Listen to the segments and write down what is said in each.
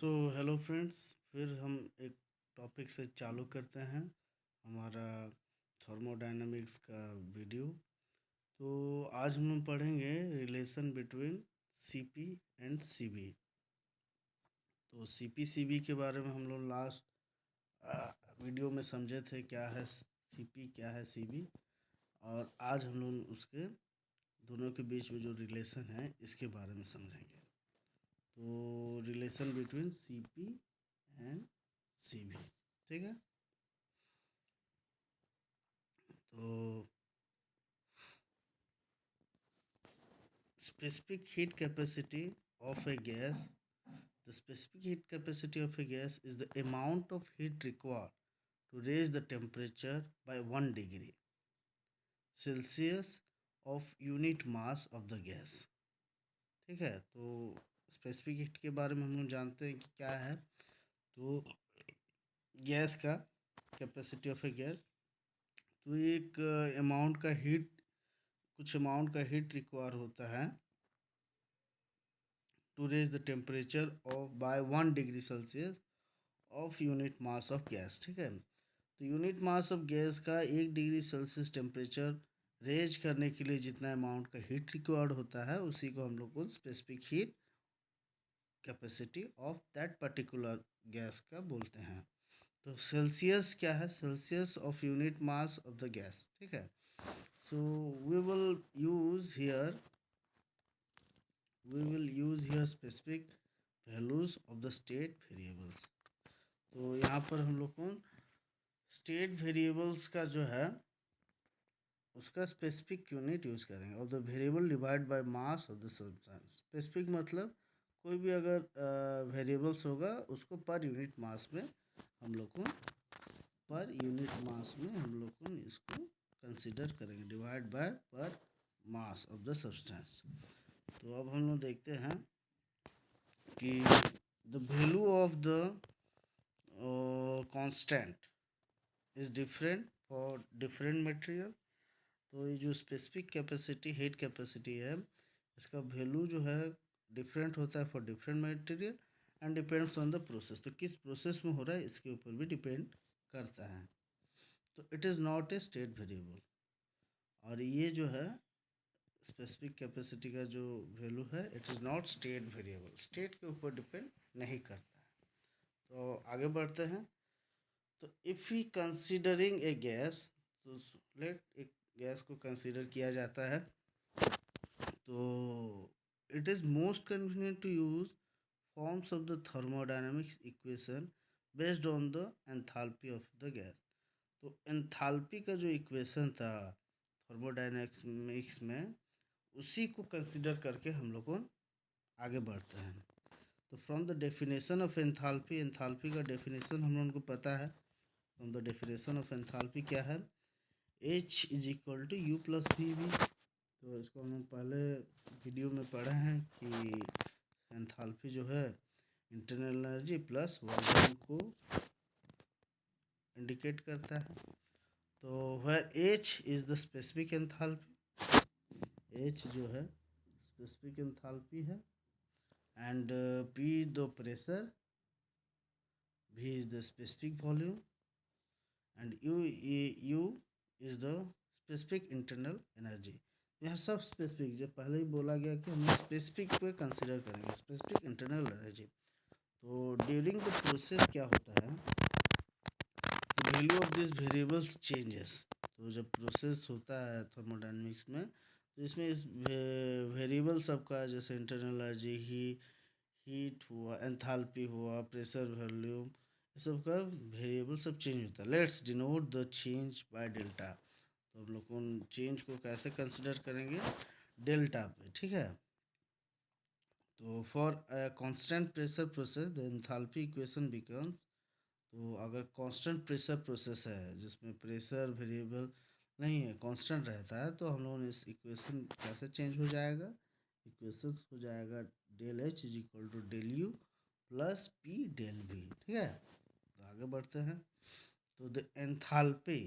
So hello friends, फिर हम एक टॉपिक से चालू करते हैं हमारा थर्मोडायनामिक्स का वीडियो। तो आज हम लोग पढ़ेंगे relation between CP and CB. तो सीपी सीबी के बारे में हम लोग लास्ट वीडियो में समझे थे क्या है सीपी, क्या है सीबी, और आज हम लोग उसके दोनों के बीच में जो रिलेशन है इसके बारे में समझेंगे। तो relation between CP and CB, ठीक है। तो specific heat capacity of a gas the specific heat capacity of a gas is the amount of heat required to raise the temperature by 1 degree celsius of unit mass of the gas। ठीक है, तो specific heat के बारे में हम लोग जानते हैं कि क्या है। तो गैस का कैपेसिटी ऑफ ए गैस, तो एक अमाउंट का हीट, कुछ अमाउंट का हीट रिक्वायर होता है to raise the temperature of by 1 degree Celsius of unit mass of gas। ठीक है, तो यूनिट मास ऑफ गैस का 1 डिग्री सेल्सियस टेम्परेचर रेज करने के लिए जितना अमाउंट का हीट रिक्वायर्ड होता है उसी को हम लोग को specific heat capacity of that particular gas का बोलते हैं। तो सेल्सियस क्या है? Celsius of unit mass of the gas. ठीक है, so we will use here specific values of the state variables। तो यहाँ पर हम लोग को स्टेट वेरिएबल्स का जो है उसका स्पेसिफिक यूनिट यूज़ करेंगे of the variable divide by mass of the substance. Specific मतलब कोई भी अगर वेरिएबल्स होगा उसको पर यूनिट मास में हम लोग को इसको कंसिडर करेंगे, डिवाइड बाय पर मास ऑफ द सब्सटेंस। तो अब हम लोग देखते हैं कि the value of the constant is different for different material. तो ये जो स्पेसिफिक कैपेसिटी, हीट कैपेसिटी है, इसका वैल्यू जो है डिफरेंट होता है for different material and depends on the process. तो किस प्रोसेस में हो रहा है इसके ऊपर भी डिपेंड करता है। तो it is not a state variable, और ये जो है स्पेसिफिक कैपेसिटी का जो वैल्यू है it is not state variable, state के ऊपर डिपेंड नहीं करता है। तो आगे बढ़ते हैं। तो if we considering a gas, तो लेट एक गैस को कंसीडर किया जाता है, तो it is most convenient to use forms of the thermodynamics equation based on the enthalpy of the gas. तो एंथैल्पी का जो इक्वेशन था थर्मोडायनामिक्स में, उसी को कंसीडर करके हम लोग को आगे बढ़ते हैं। तो from the definition of enthalpy, enthalpy का डेफिनेशन हम लोगों को पता है। From the definition of enthalpy क्या है? H is equal to U plus V V. तो इसको हम लोग पहले वीडियो में पढ़े हैं कि एंथैल्पी जो है इंटरनल एनर्जी प्लस वॉल्यूम को इंडिकेट करता है। तो where H is the specific enthalpy, H जो है स्पेसिफिक एंथैल्पी है, and P the pressure, V is the specific volume, and U is the specific internal energy. यह सब स्पेसिफिक, जो पहले ही बोला गया कि हम स्पेसिफिक पे कंसिडर करेंगे, स्पेसिफिक इंटरनल एनर्जी। तो ड्यूरिंग द प्रोसेस क्या होता है, तो value of this variables changes. तो जब प्रोसेस होता है थर्मोडायनेमिक्स में, तो इसमें इस वेरिएबल सबका, जैसे इंटरनल एनर्जी, हीट हुआ, एंथैल्पी हुआ, प्रेशर, वॉल्यूम, ये सब का वेरिएबल सब चेंज होता है। Let's denote the change by delta. तो हम लोग को चेंज को कैसे कंसिडर करेंगे? डेल्टा पे। ठीक है, तो for constant pressure process the enthalpy equation becomes. तो अगर कांस्टेंट प्रेशर प्रोसेस है जिसमें प्रेशर वेरिएबल नहीं है, कांस्टेंट रहता है, तो हम लोगों ने इस इक्वेशन कैसे चेंज हो जाएगा? इक्वेशन हो जाएगा del H is equal to del U plus P del V. ठीक है, तो आगे बढ़ते हैं। तो the enthalpy,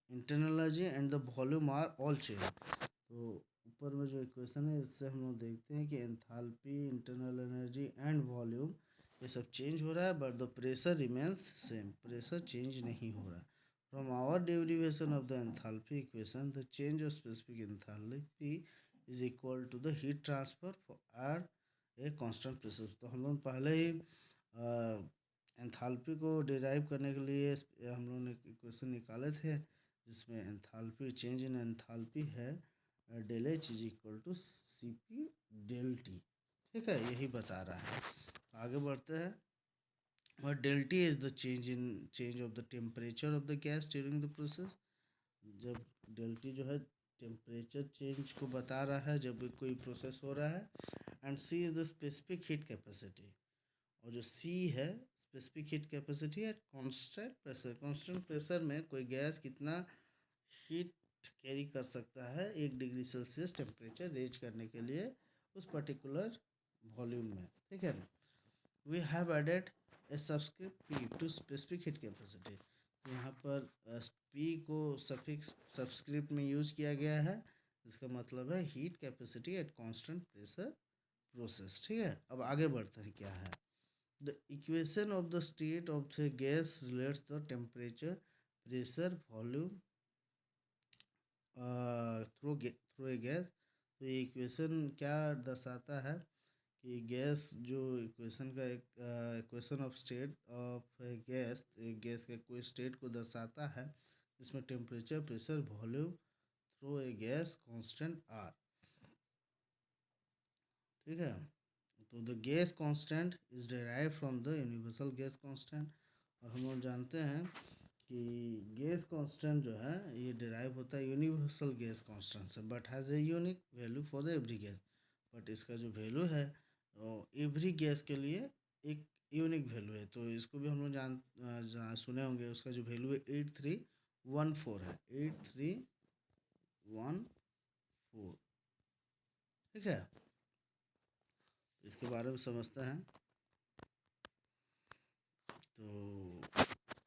internal energy and the volume are all change. तो ऊपर में जो इक्वेशन है इससे हम लोग देखते हैं कि enthalpy, internal energy and volume, ये सब चेंज हो रहा है, but the pressure remains same, pressure change नहीं हो रहा। From our derivation of the enthalpy equation the change of specific enthalpy is equal to the heat transfer for are a constant pressure. तो हम लोग पहले ही एंथैल्पी को derive करने के लिए हम लोगों ने इक्वेशन निकाले थे, जिसमें एंथैल्पी चेंज इन एंथैल्पी है del H is equal to C P del T. ठीक है, यही बता रहा है। आगे बढ़ते हैं। और del T is the change of the temperature of the gas during the process. जब डेल टी जो है टेम्परेचर चेंज को बता रहा है जब भी कोई प्रोसेस हो रहा है। And C is the specific heat capacity, और जो सी है specific heat capacity at constant pressure. Constant pressure में कोई गैस कितना हीट कैरी कर सकता है 1 डिग्री सेल्सियस टेम्परेचर रेज करने के लिए उस पर्टिकुलर वॉल्यूम में। ठीक है, we have added a subscript P to specific heat capacity. यहाँ पर पी को सफिक्स सबस्क्रिप्ट में यूज किया गया है, इसका मतलब है heat capacity at constant pressure process. ठीक है, अब आगे बढ़ते हैं। क्या है the equation of the state of the gas relates the temperature pressure volume through a gas. तो ये इक्वेशन क्या दर्शाता है कि गैस जो इक्वेशन का एक equation of state of gas, gas के कोई स्टेट को दर्शाता है जिसमें temperature pressure volume through a gas constant R. ठीक है, तो the gas constant is derive from the universal gas constant. और हम लोग जानते हैं कि गैस कांस्टेंट जो है ये डिराइव होता है यूनिवर्सल गैस कांस्टेंट से, but has a unique value for the every gas. But इसका जो वैल्यू है एवरी गैस के लिए एक यूनिक वैल्यू है। तो इसको भी हम लोग सुने होंगे, उसका जो वैल्यू है 8314 है, 8314। ठीक है, इसके बारे में समझते हैं। तो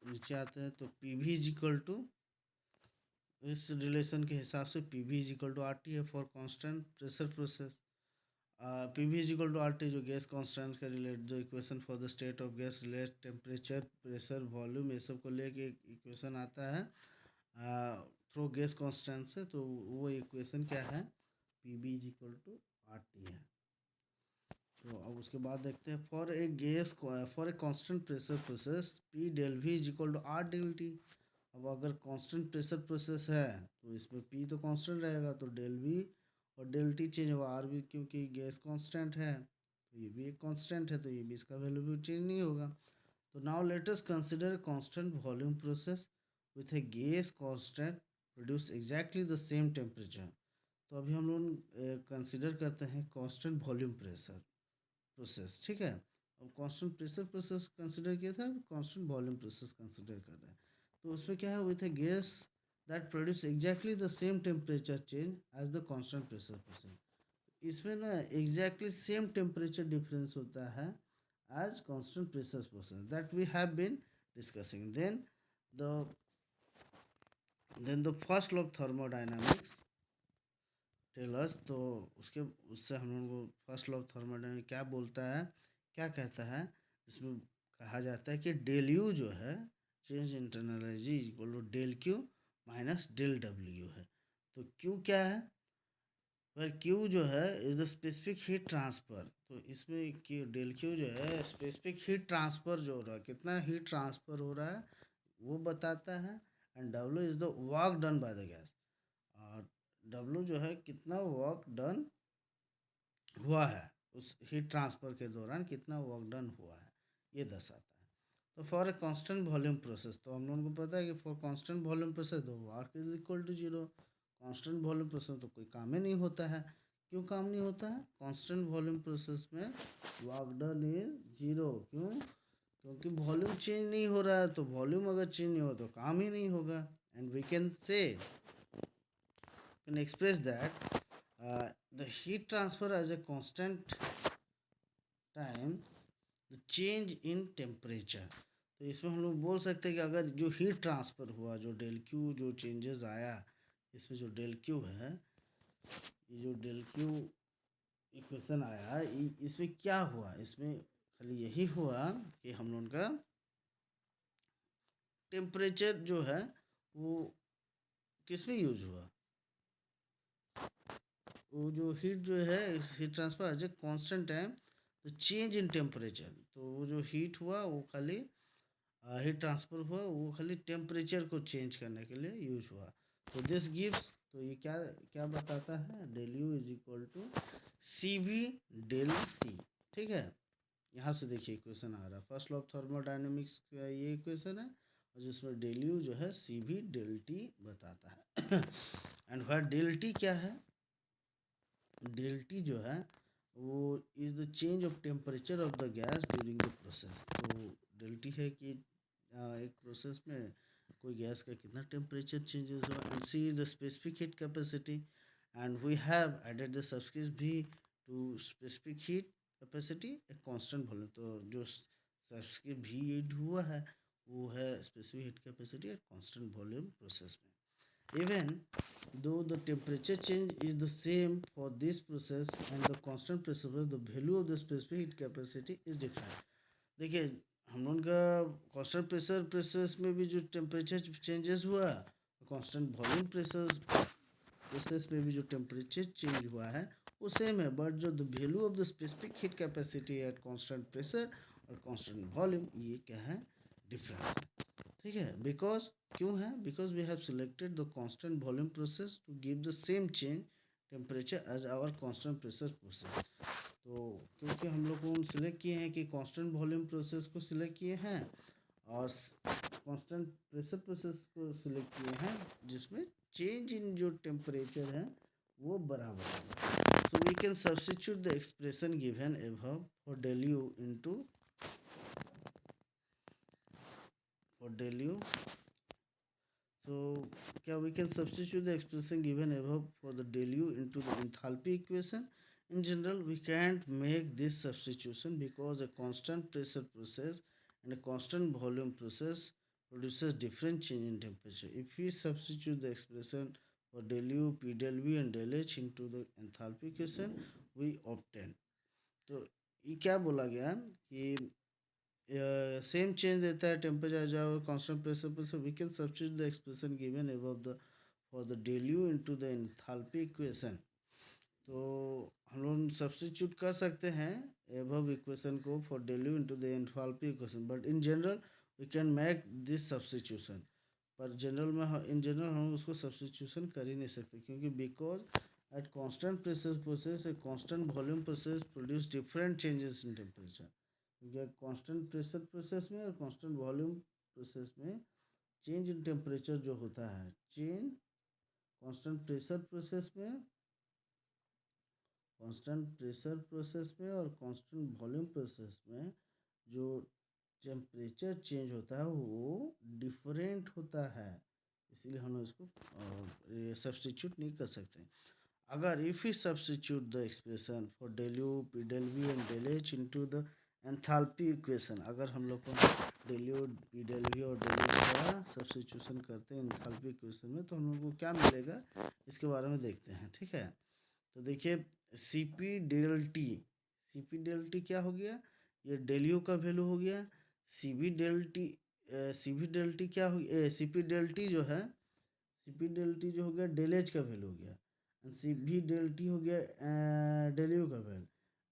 नीचे आते हैं तो P V is equal to, इस रिलेशन के हिसाब से P V is equal to R T है for constant pressure process. P V is equal to R T जो गैस कांस्टेंट का रिलेट, जो equation for the state of gas relate temperature pressure volume ये सब को लेके equation आता है थ्रू गैस कांस्टेंट से। तो वो इक्वेशन क्या है, P V is equal to R T है। तो अब उसके बाद देखते हैं for a gas for a constant pressure process P del V is equal to R del T. अब अगर कांस्टेंट प्रेशर प्रोसेस है तो इसमें पी तो कांस्टेंट रहेगा, तो डेल वी और डेल टी चेंज होगा, आर भी क्योंकि गैस कांस्टेंट है तो ये भी एक कांस्टेंट है, तो ये भी इसका वैल्यू भी चेंज नहीं होगा। तो now let us consider constant volume process with a gas constant produce exactly the same temperature. तो अभी हम लोग कंसिडर करते हैं कांस्टेंट वॉल्यूम प्रेशर प्रोसेस। ठीक है, अब कांस्टेंट प्रेशर प्रोसेस कंसिडर किया था, कांस्टेंट वॉल्यूम प्रोसेस कंसिडर कर रहे हैं। तो उसमें क्या है, with a gas that produce exactly the same temperature change as the constant pressure process. इसमें ना एग्जैक्टली सेम टेम्परेचर डिफरेंस होता है as constant pressure process that we have been discussing. Then the first law of thermodynamics tellers. तो उससे हम लोगों को first law of thermodynamics क्या बोलता है, क्या कहता है, इसमें कहा जाता है कि डेल यू जो है change internal energy equal to del Q minus del W है। तो क्यू क्या है, पर क्यू जो है is the specific heat transfer. तो इसमें क्यू डेल क्यू जो है स्पेसिफिक हीट ट्रांसफ़र जो हो रहा है, कितना हीट ट्रांसफ़र हो रहा है वो बताता है। And W is the work done by the gas, और डब्ल्यू जो है कितना वर्क डन हुआ है उस हीट ट्रांसफ़र के दौरान, कितना वर्क डन हुआ है ये दर्शाता है। तो for a constant volume process, तो हम लोगों को पता है कि for constant volume process the work is equal to zero. Constant volume process तो कोई काम ही नहीं होता है। क्यों काम नहीं होता है, कांस्टेंट वॉल्यूम प्रोसेस में वर्क डन इज जीरो। क्यों, क्योंकि वॉल्यूम चेंज नहीं हो रहा है, तो वॉल्यूम अगर चेंज नहीं हो तो काम ही नहीं होगा। And we can say can express that the heat transfer as a constant time the change in temperature। तो इसमें हम लोग बोल सकते हैं कि अगर जो हीट ट्रांसफ़र हुआ, जो डेल क्यू जो चेंजेस आया, इसमें जो डेल क्यू है, ये जो डेल क्यू इक्वेशन आया इसमें क्या हुआ, इसमें खाली यही हुआ कि हम लोगों का टेम्परेचर जो है वो किस में यूज हुआ, वो जो हीट जो है heat transfer as a constant time तो चेंज इन टेम्परेचर, तो वो जो हीट हुआ वो खाली हीट ट्रांसफर हुआ वो खाली टेम्परेचर को चेंज करने के लिए यूज हुआ। तो दिस गिव्स, तो ये क्या क्या बताता है, del U is equal to C B del T. ठीक है, यहाँ से देखिए इक्वेशन आ रहा है, फर्स्ट लॉ ऑफ थर्मोडायनेमिक्स का ये इक्वेशन है और जिसमें डेल यू जो है सी बी डेल टी बताता है। एंड व्हाट डेल टी क्या है, डेल टी जो है वो is the change of temperature of the gas during the process. तो डेल टी है कि एक प्रोसेस में कोई गैस का कितना टेम्परेचर चेंजेस हुआ, and C is the specific heat capacity, and we have added the subscript V to specific heat capacity a constant volume. तो जो सबस्क्रिप्ट भी ऐड हुआ है वो है specific heat capacity at constant volume process में। Even though the temperature change is the same for this process and the constant pressure, the value of the specific heat capacity is different. देखिए हम लोगों का constant pressure process में भी जो temperature changes हुआ, constant volume pressure process में भी जो टेम्परेचर चेंज हुआ है वो सेम है, बट जो the value of the specific heat capacity at constant pressure और कांस्टेंट वॉल्यूम ये क्या है, डिफरेंस। ठीक है, बिकॉज क्यों है, because we have selected the constant volume process to give the same change temperature as our constant pressure process. तो क्योंकि हम लोग को सिलेक्ट किए हैं कि कांस्टेंट वॉल्यूम प्रोसेस को सिलेक्ट किए हैं और कांस्टेंट प्रेशर प्रोसेस को सिलेक्ट किए हैं जिसमें चेंज इन जो टेम्परेचर है वो बराबर है। So we can substitute the expression given above for del u into for del u. So क्या we can substitute the expression given above for the del u into the enthalpy equation. In general, we can't make this substitution because a constant pressure process and a constant volume process produces different change in temperature. If we substitute the expression for del u, p del v and del h into the enthalpy equation, we obtain. तो ये क्या बोला गया कि same change देता है temperature जाओ constant pressure पर, so we can substitute the expression given above the for the del U into the enthalpy equation. तो हम लोग सब्स्टिट्यूट कर सकते हैं अबव इक्वेशन को for del U into the enthalpy equation, but in general we can make this substitution. पर general में in general हम उसको सब्स्टिट्यूशन कर ही नहीं सकते क्योंकि because at constant pressure process A constant volume process produce different changes in temperature. क्योंकि constant pressure process में और कांस्टेंट वॉल्यूम प्रोसेस में चेंज इन टेम्परेचर जो होता है, चेंज कांस्टेंट प्रेशर प्रोसेस में, कांस्टेंट प्रेशर प्रोसेस में और कांस्टेंट वॉल्यूम प्रोसेस में जो टेम्परेचर चेंज होता है वो डिफरेंट होता है, इसीलिए हम इसको सब्स्टिट्यूट नहीं कर सकते। अगर if you substitute the expression for del U P del V and del H into the enthalpy equation, अगर हम लोग को del U P del V और डेल एच का सब्स्टिट्यूशन करते हैं एंथैल्पी इक्वेशन में तो हम लोग को क्या मिलेगा इसके बारे में देखते हैं। ठीक है, तो देखिए C P del T, C P del T क्या हो गया, ये डेल यू का वैल्यू हो गया, C B del T, C B del T क्या हो गया, सी पी डेल टी जो है, सी पी डेल टी जो हो गया डेल एच का वैल्यू हो गया, सी भी डेल टी हो गया डेल यू का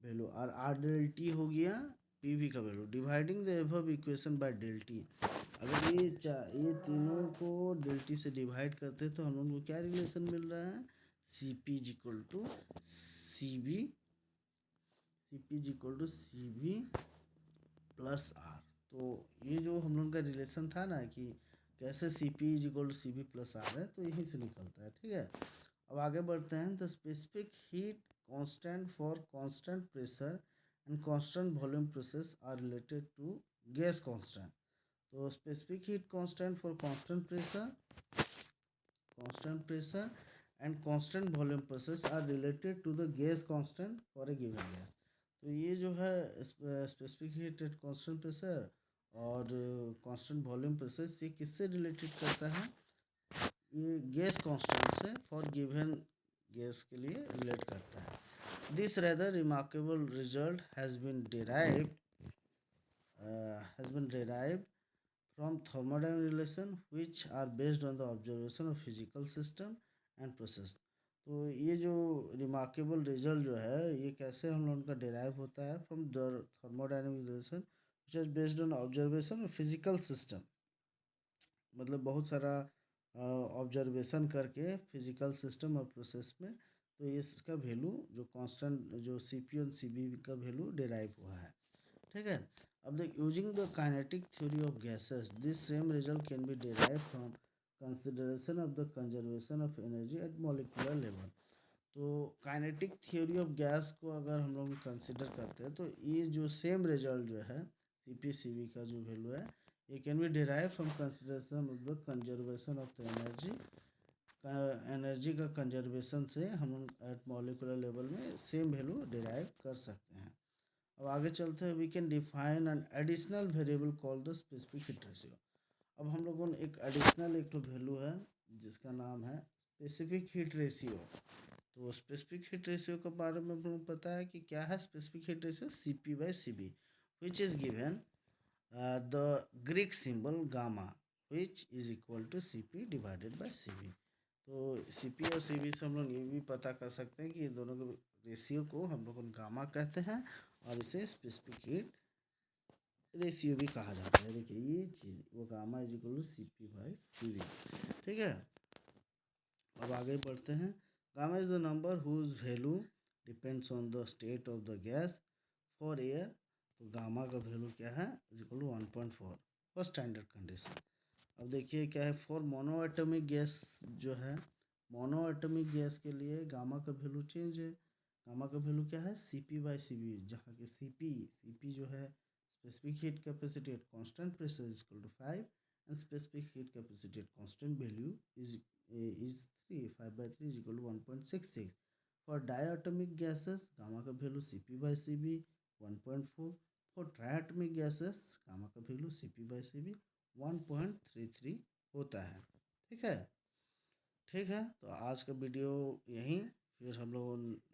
वैल्यू और आर डेल टी हो गया पी वी का value, dividing the above equation by del T. अगर ये तीनों को डेल टी से डिवाइड करते हैं तो हम लोगों को क्या रिलेशन मिल रहा है, C P is equal to C B, C P is equal to C B plus R. तो ये जो हम लोगों का रिलेशन था ना कि कैसे C P is equal to C B plus R है, तो यहीं से निकलता है। ठीक है, अब आगे बढ़ते हैं। The specific heat constant for constant pressure and constant volume process are related to gas constant. तो specific heat constant for constant pressure and constant volume process are related to the gas constant for a given gas. तो ये जो है specific heat at constant pressure और constant volume process ये किससे related करता है, ये गैस कांस्टेंट से फॉर गिवन गैस के लिए रिलेट करता है। This rather remarkable result has been derived has been derived from thermodynamic relation which are based on the observation of physical system and process। तो ये जो रिमार्केबल रिजल्ट जो है ये कैसे हम लोगों का डिराइव होता है from the thermodynamic relation which is based on observation of physical system, मतलब बहुत सारा ऑब्जर्वेशन करके फिजिकल सिस्टम और प्रोसेस में, तो ये इसका वैल्यू जो कांस्टेंट जो सी पी और सी बी का वैल्यू डिराइव हुआ है। ठीक है, अब देख using the kinetic theory of gases this same result can be derive from consideration of the conservation of energy at molecular level. तो काइनेटिक थ्योरी ऑफ गैस को अगर हम लोग कंसिडर करते हैं तो ये जो सेम रिजल्ट जो है सी पी सी बी का जो वैल्यू है ये can be derive from consideration of the conservation of the energy का कंजर्वेशन से हम एट मॉलिक्यूलर लेवल में सेम वैल्यू डिराइव कर सकते हैं। अब आगे चलते हैं, we can define an additional variable called the specific heat ratio. अब हम लोगों ने एक एडिशनल एक तो वैल्यू है जिसका नाम है स्पेसिफिक हीट रेशियो। तो स्पेसिफिक हीट रेशियो के बारे में हमको पता है कि क्या है specific heat ratio, C P by C B which is given the Greek symbol gamma which is equal to C P divided by C B. तो सी पी और सी बी से हम लोग ये भी पता कर सकते हैं कि दोनों के रेशियो को हम लोग गामा कहते हैं और इसे स्पेसिफिक हीट रेशियो भी कहा जाता है। देखिए ये चीज़ वो gamma is equal to C P by C B. ठीक है, अब आगे बढ़ते हैं। Gamma is the number whose value depends on the state of the gas for air. तो गामा का वैल्यू क्या है is equal to 1.4 for standard condition. अब देखिए क्या है फॉर मोनो एटॉमिक गैस जो है, मोनो एटॉमिक गैस के लिए गामा का वैल्यू चेंज है। गामा का वैल्यू क्या है C P by C B, जहाँ के सी पी जो है specific heat capacity at constant pressure is equal to 5 and specific heat capacity at constant value is 3 5 by 3 is equal to 1.66। For diatomic gases gamma का value C P by C V 1.4। For triatomic gases gamma का value C P by C V 1.33 होता है। ठीक है, तो आज का video यहीं, फिर हम लोग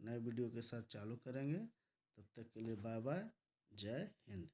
नए वीडियो के साथ चालू करेंगे। तब तक के लिए बाय बाय, जय हिंद।